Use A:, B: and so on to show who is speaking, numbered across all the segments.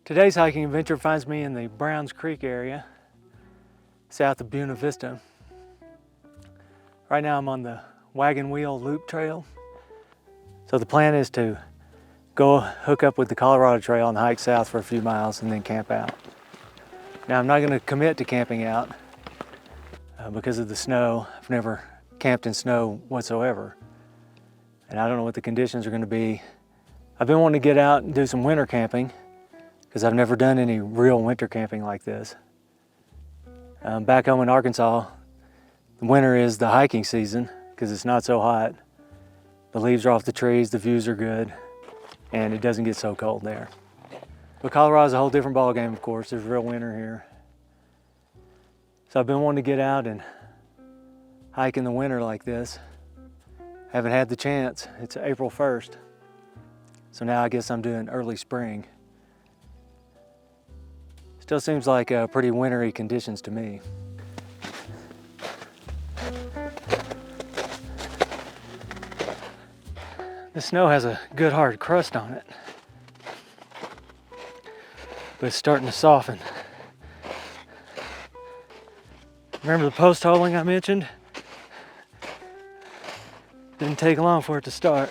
A: Today's hiking adventure finds me in the Browns Creek area, south of Buena Vista. Right now I'm on the Wagon Wheel Loop Trail. So the plan is to go hook up with the Colorado Trail and hike south for a few miles and then camp out. Now I'm not going to commit to camping out because of the snow. I've never camped in snow whatsoever. And I don't know what the conditions are going to be. I've been wanting to get out and do some winter camping because I've never done any real winter camping like this. Back home in Arkansas, the winter is the hiking season because it's not so hot. The leaves are off the trees, the views are good, and it doesn't get so cold there. But Colorado's a whole different ballgame, of course. There's real winter here. So I've been wanting to get out and hike in the winter like this. Haven't had the chance. It's April 1st. So now I guess I'm doing early spring. Still seems like pretty wintry conditions to me. The snow has a good hard crust on it, but it's starting to soften. Remember the post holing I mentioned? Didn't take long for it to start.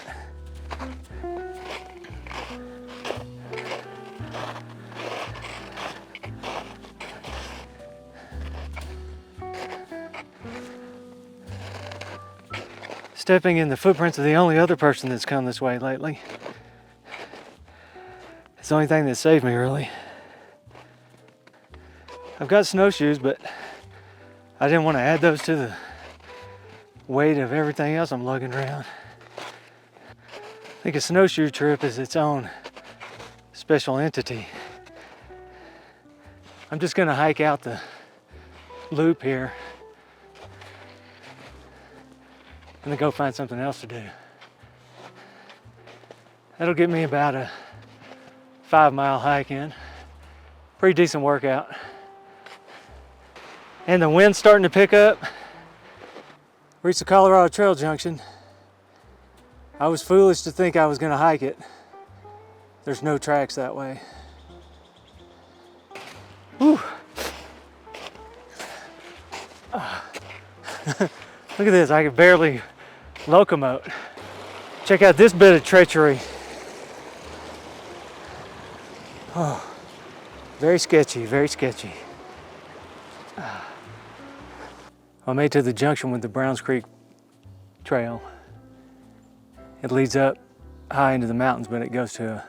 A: Stepping in the footprints of the only other person that's come this way lately. It's the only thing that saved me, really. I've got snowshoes, but I didn't want to add those to the weight of everything else I'm lugging around. I think a snowshoe trip is its own special entity. I'm just going to hike out the loop here and then go find something else to do. That'll get me about a 5-mile hike in. Pretty decent workout. And the wind's starting to pick up. Reached the Colorado Trail junction. I was foolish to think I was gonna hike it. There's no tracks that way. Whew. Look at this, I can barely locomote. Check out this bit of treachery. Oh, very sketchy, very sketchy. I made it to the junction with the Browns Creek Trail. It leads up high into the mountains, but it goes to a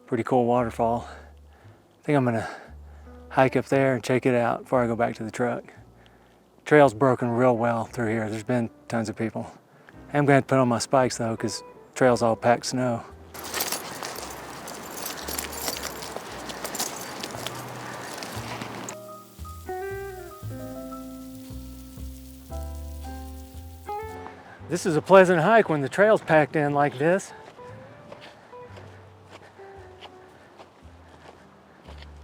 A: pretty cool waterfall. I think I'm gonna hike up there and check it out before I go back to the truck. Trail's broken real well through here. There's been tons of people. I'm going to put on my spikes though, because trail's all packed snow. This is a pleasant hike when the trail's packed in like this.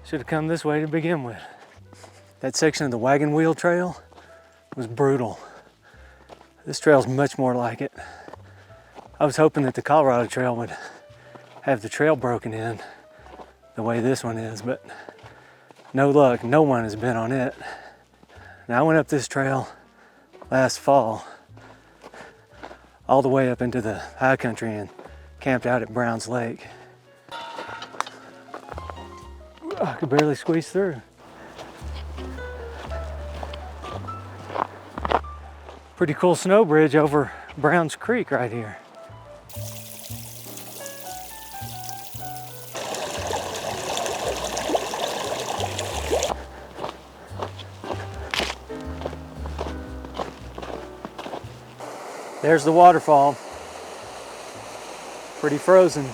A: Should have come this way to begin with. That section of the Wagon Wheel Trail was brutal. This trail's much more like it. I was hoping that the Colorado Trail would have the trail broken in the way this one is, but no luck, no one has been on it. Now I went up this trail last fall, all the way up into the high country and camped out at Browns Lake. I could barely squeeze through. Pretty cool snow bridge over Browns Creek right here. There's the waterfall. Pretty frozen.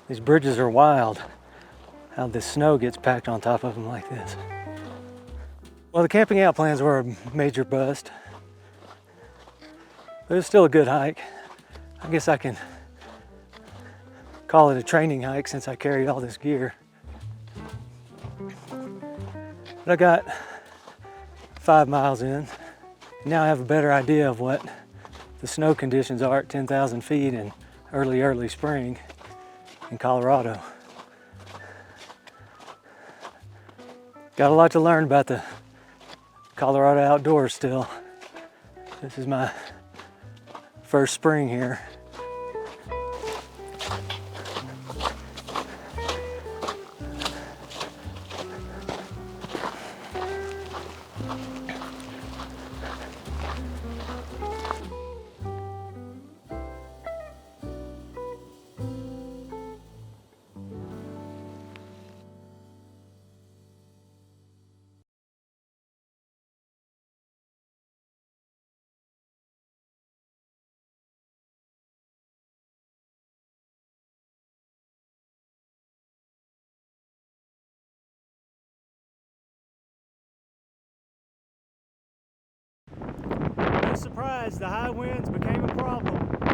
A: These bridges are wild, how the snow gets packed on top of them like this. Well, the camping out plans were a major bust, but it was still a good hike. I guess I can call it a training hike since I carried all this gear. But I got 5 miles in. Now I have a better idea of what the snow conditions are at 10,000 feet in early spring in Colorado. Got a lot to learn about the Colorado outdoors still. This is my first spring here. No surprise, the high winds became a problem.